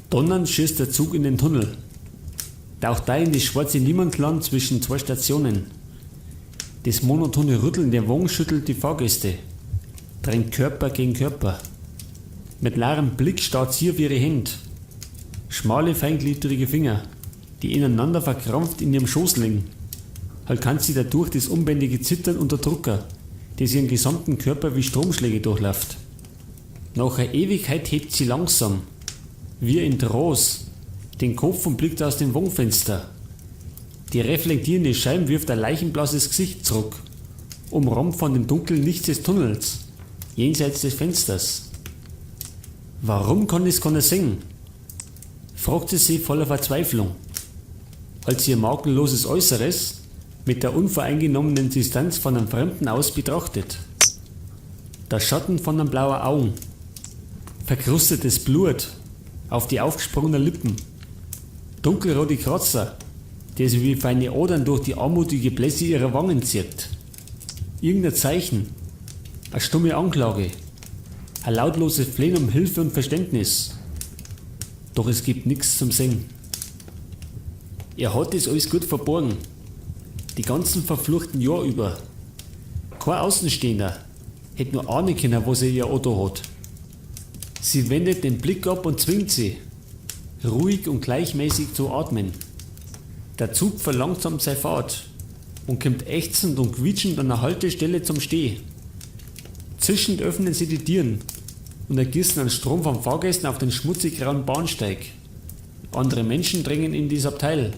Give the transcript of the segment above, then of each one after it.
Donnernd schießt der Zug in den Tunnel. Taucht da in das schwarze Niemandsland zwischen zwei Stationen. Das monotone Rütteln der Wagen schüttelt die Fahrgäste. Drängt Körper gegen Körper. Mit leerem Blick starrt sie auf ihre Hände. Schmale, feingliedrige Finger, die ineinander verkrampft in ihrem Schoß liegen. Halt kann sie dadurch das unbändige Zittern unterdrücken, das ihren gesamten Körper wie Stromschläge durchläuft. Nach einer Ewigkeit hebt sie langsam, wie in Trance, den Kopf und blickt aus dem Wagenfenster. Die reflektierende Scheibe wirft ein leichenblasses Gesicht zurück, umrahmt von dem dunklen Licht des Tunnels, jenseits des Fensters. Warum kann es keiner sehen? Fragt sie sich voller Verzweiflung, als sie ihr makelloses Äußeres mit der unvoreingenommenen Distanz von einem Fremden aus betrachtet. Der Schatten von einem blauen Augen, verkrustetes Blut auf die aufgesprungenen Lippen, dunkelrote Kratzer, der sie wie feine Adern durch die armutige Blässe ihrer Wangen zieht. Irgendein Zeichen, eine stumme Anklage, ein lautloses Flehen um Hilfe und Verständnis. Doch es gibt nichts zum Singen. Er hat das alles gut verborgen, die ganzen verfluchten Jahre über. Kein Außenstehender hätte nur ahnen können, was er ihr Otto hat. Sie wendet den Blick ab und zwingt sie, ruhig und gleichmäßig zu atmen. Der Zug verlangsamt seine Fahrt und kommt ächzend und quietschend an der Haltestelle zum Stehen. Zischend öffnen sie die Türen und ergießen einen Strom von Fahrgästen auf den schmutzig grauen Bahnsteig. Andere Menschen drängen in das Abteil,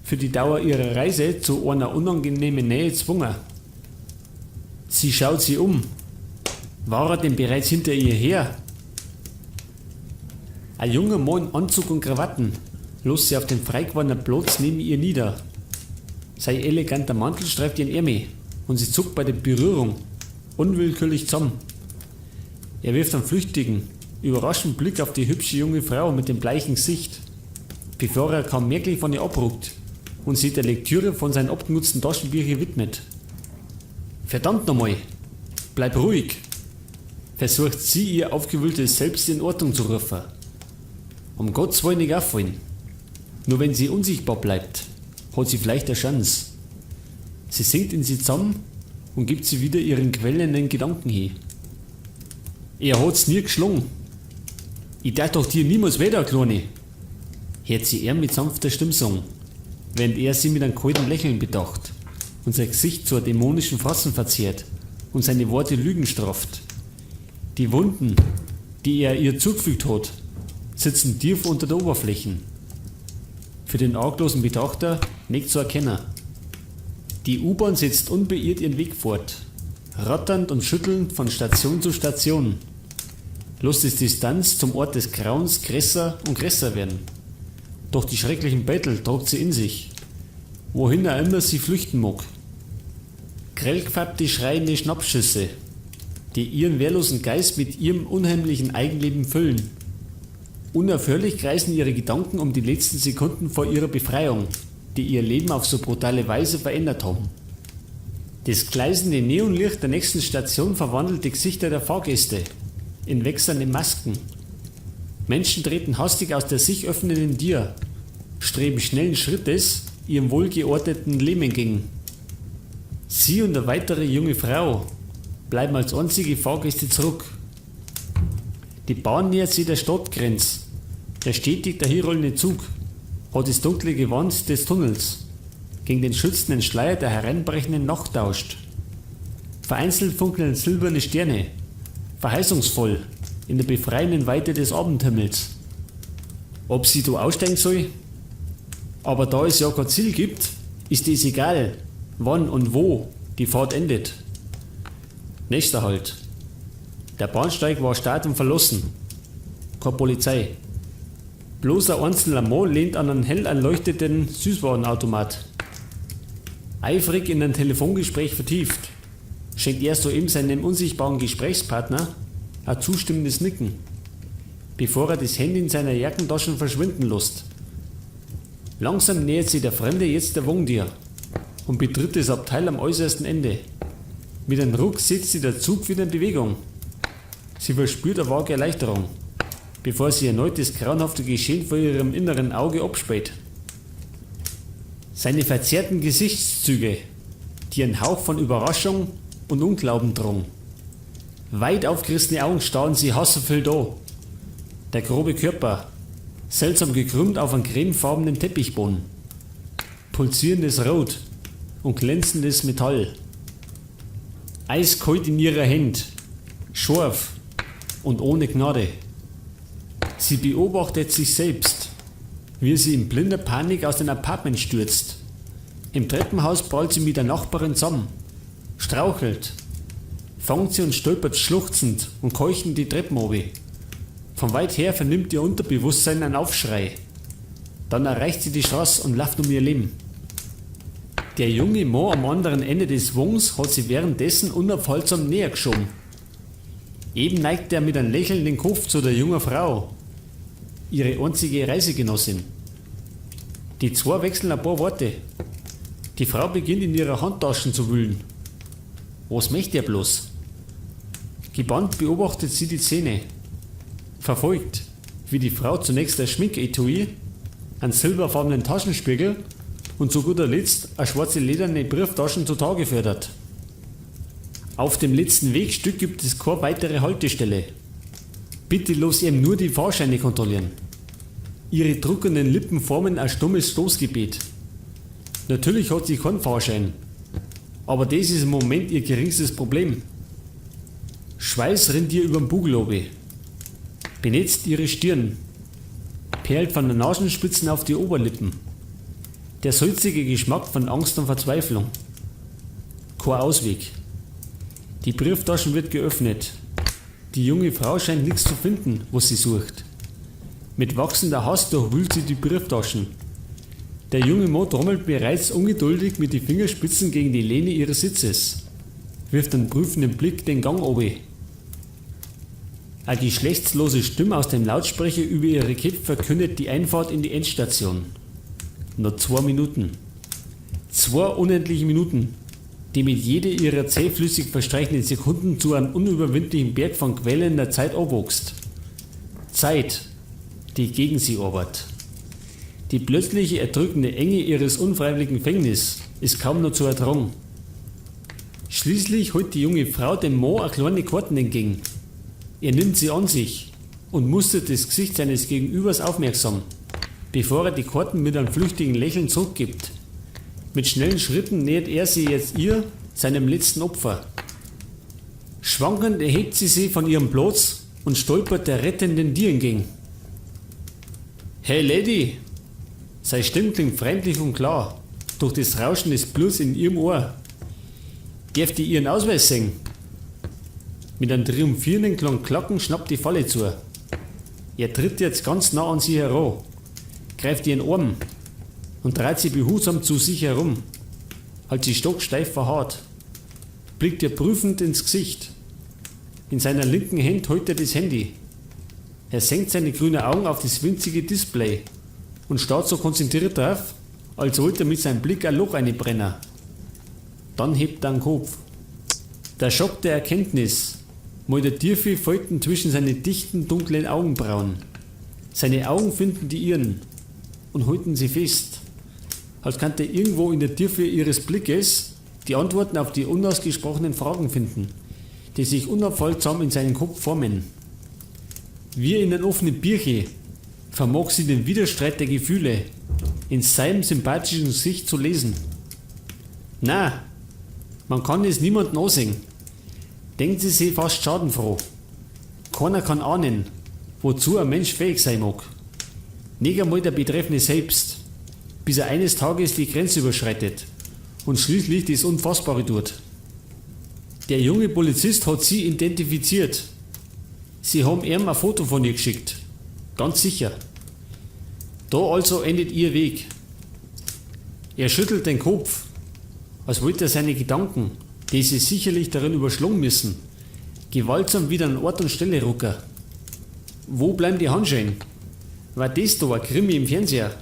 für die Dauer ihrer Reise zu einer unangenehmen Nähe gezwungen. Sie schaut sie um. War er denn bereits hinter ihr her? Ein junger Mann in Anzug und Krawatten lässt sie auf den freigewordenen Platz neben ihr nieder. Sein eleganter Mantel streift ihren Ärmel und sie zuckt bei der Berührung unwillkürlich zusammen. Er wirft einen flüchtigen, überraschten Blick auf die hübsche junge Frau mit dem bleichen Gesicht, bevor er kaum merklich von ihr abruckt und sie der Lektüre von seinen abgenutzten Taschenbüchern widmet. Verdammt nochmal, bleib ruhig, versucht sie ihr aufgewühltes Selbst in Ordnung zu rufen. Um Gottes Willen nicht auffallen. Nur wenn sie unsichtbar bleibt, hat sie vielleicht eine Chance. Sie sinkt in sie zusammen und gibt sie wieder ihren quellenden Gedanken hin. Er hat's nie geschlagen. Ich darf doch dir niemals wieder, Kleine, hört sie er mit sanfter Stimme sagen, während er sie mit einem kalten Lächeln bedacht und sein Gesicht zu einem dämonischen Fassen verzehrt und seine Worte Lügen straft. Die Wunden, die er ihr zugefügt hat, sitzen tief unter der Oberfläche. Für den arglosen Betrachter nicht zu erkennen. Die U-Bahn setzt unbeirrt ihren Weg fort, ratternd und schüttelnd von Station zu Station. Lässt die Distanz zum Ort des Grauens größer und größer werden. Doch die schrecklichen Bettel tragt sie in sich, wohin er immer sie flüchten mag. Grell gefärbte schreiende Schnappschüsse, die ihren wehrlosen Geist mit ihrem unheimlichen Eigenleben füllen. Unaufhörlich kreisen ihre Gedanken um die letzten Sekunden vor ihrer Befreiung, die ihr Leben auf so brutale Weise verändert haben. Das gleißende Neonlicht der nächsten Station verwandelt die Gesichter der Fahrgäste in wechselnde Masken. Menschen treten hastig aus der sich öffnenden Tür, streben schnellen Schrittes ihrem wohlgeordneten Leben entgegen. Sie und eine weitere junge Frau bleiben als einzige Fahrgäste zurück. Die Bahn nähert sich der Stadtgrenze. Der stetig daherrollende Zug hat das dunkle Gewand des Tunnels gegen den schützenden Schleier der hereinbrechenden Nacht tauscht. Vereinzelt funkeln silberne Sterne, verheißungsvoll in der befreienden Weite des Abendhimmels. Ob sie da aussteigen soll? Aber da es ja kein Ziel gibt, ist es egal, wann und wo die Fahrt endet. Nächster Halt. Der Bahnsteig war stark und verlassen. Keine Polizei. Bloß ein einzelner Mann lehnt an einen hell erleuchteten Süßwarenautomat. Eifrig in ein Telefongespräch vertieft, schenkt er soeben seinem unsichtbaren Gesprächspartner ein zustimmendes Nicken, bevor er das Handy in seiner Jackentasche verschwinden lässt. Langsam nähert sich der Fremde jetzt der Wagentür und betritt das Abteil am äußersten Ende. Mit einem Ruck setzt sich der Zug wieder in Bewegung. Sie verspürt eine vage Erleichterung, bevor sie erneut das grauenhafte Geschehen vor ihrem inneren Auge abspäht. Seine verzerrten Gesichtszüge, die einen Hauch von Überraschung und Unglauben trugen. Weit aufgerissene Augen starren sie hasserfüllt an. Der grobe Körper, seltsam gekrümmt auf einem cremefarbenen Teppichboden. Pulsierendes Rot und glänzendes Metall. Eiskalt in ihrer Hand, scharf und ohne Gnade. Sie beobachtet sich selbst, wie sie in blinder Panik aus dem Apartment stürzt. Im Treppenhaus prallt sie mit der Nachbarin zusammen, strauchelt, fängt sie und stolpert schluchzend und keuchend die Treppen runter. Von weit her vernimmt ihr Unterbewusstsein einen Aufschrei. Dann erreicht sie die Straße und läuft um ihr Leben. Der junge Mann am anderen Ende des Wagens hat sie währenddessen unaufhaltsam näher geschoben. Eben neigt er mit einem Lächeln den Kopf zu der jungen Frau, ihre einzige Reisegenossin. Die zwei wechseln ein paar Worte. Die Frau beginnt in ihrer Handtaschen zu wühlen. Was möchte er bloß? Gebannt beobachtet sie die Szene. Verfolgt, wie die Frau zunächst ein Schminketui, einen silberfarbenen Taschenspiegel und zu guter Letzt eine schwarze lederne Brieftasche zutage fördert. Auf dem letzten Wegstück gibt es keine weitere Haltestelle. Bitte los ihm nur die Fahrscheine kontrollieren. Ihre druckenden Lippen formen ein stummes Stoßgebet. Natürlich hat sie keinen Fahrschein, aber das ist im Moment ihr geringstes Problem. Schweiß rinnt ihr über den Bugel runter, benetzt ihre Stirn, perlt von den Nasenspitzen auf die Oberlippen. Der salzige Geschmack von Angst und Verzweiflung. Kein Ausweg. Die Brieftasche wird geöffnet. Die junge Frau scheint nichts zu finden, was sie sucht. Mit wachsender Hast durchwühlt sie die Brieftaschen. Der junge Mann trommelt bereits ungeduldig mit den Fingerspitzen gegen die Lehne ihres Sitzes, wirft einen prüfenden Blick den Gang runter. Eine geschlechtslose Stimme aus dem Lautsprecher über ihre Kippe verkündet die Einfahrt in die Endstation. Nur 2 Minuten. 2 unendliche Minuten, die mit jeder ihrer zähflüssig verstreichenden Sekunden zu einem unüberwindlichen Berg von quellender Zeit aufwächst. Zeit, die gegen sie arbeitet. Die plötzliche erdrückende Enge ihres unfreiwilligen Gefängnisses ist kaum noch zu ertragen. Schließlich holt die junge Frau dem Mann eine kleine Karten entgegen. Er nimmt sie an sich und mustert das Gesicht seines Gegenübers aufmerksam, bevor er die Karten mit einem flüchtigen Lächeln zurückgibt. Mit schnellen Schritten nähert er sie jetzt ihr, seinem letzten Opfer. Schwankend erhebt sie sich von ihrem Platz und stolpert der rettenden dir entgegen. Hey Lady! Seine Stimme klingt freundlich und klar, durch das Rauschen des Bluts in ihrem Ohr. Darf ich Ihren Ausweis sehen? Mit einem triumphierenden Klacken schnappt die Falle zu. Er tritt jetzt ganz nah an sie heran, greift ihren Arm und dreht sie behutsam zu sich herum, hält sie stocksteif verharrt, blickt ihr prüfend ins Gesicht. In seiner linken Hand hält er das Handy. Er senkt seine grünen Augen auf das winzige Display und starrt so konzentriert drauf, als wollte er mit seinem Blick ein Loch einbrennen. Dann hebt er den Kopf. Der Schock der Erkenntnis, mal der Tiefe folgten zwischen seine dichten, dunklen Augenbrauen. Seine Augen finden die ihren und halten sie fest, als könnte er irgendwo in der Tiefe ihres Blickes die Antworten auf die unausgesprochenen Fragen finden, die sich unaufhaltsam in seinem Kopf formen. Wie in einem offenen Bierchen vermag sie den Widerstreit der Gefühle in seinem sympathischen Gesicht zu lesen. Na, man kann es niemandem ansehen. Denkt sie sich fast schadenfroh. Keiner kann ahnen, wozu ein Mensch fähig sein mag. Nicht einmal der Betreffende selbst, bis er eines Tages die Grenze überschreitet und schließlich das Unfassbare tut. Der junge Polizist hat sie identifiziert. Sie haben ihm ein Foto von ihr geschickt. Ganz sicher. Da also endet ihr Weg. Er schüttelt den Kopf, als wollte er seine Gedanken, die sie sicherlich darin überschlagen müssen, gewaltsam wieder an Ort und Stelle rucken. Wo bleiben die Handschellen? War das da ein Krimi im Fernseher,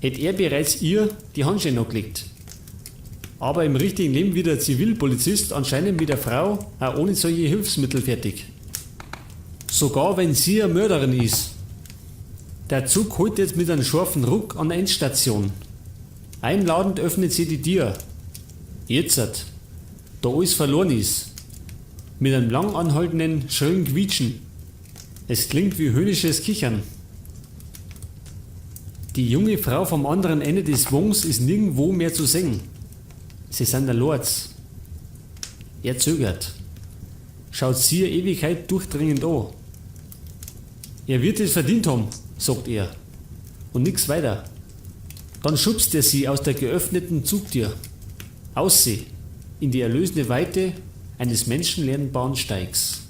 hätte er bereits ihr die Handschellen angelegt. Aber im richtigen Leben wird der Zivilpolizist anscheinend mit der Frau auch ohne solche Hilfsmittel fertig. Sogar wenn sie eine Mörderin ist, Der Zug holt jetzt mit einem scharfen Ruck an der Endstation. Einladend öffnet sie die Tür. Jetzt, da alles verloren ist. Mit einem lang anhaltenden, schrillen Quietschen. Es klingt wie höhnisches Kichern. Die junge Frau vom anderen Ende des Wagens ist nirgendwo mehr zu sehen. Sie sind der Lords. Er zögert. Schaut sie eine Ewigkeit durchdringend an. Er wird es verdient haben, sagt er. Und nix weiter. Dann schubst er sie aus der geöffneten Zugtür. Aus sie, in die erlösende Weite eines menschenleeren Bahnsteigs.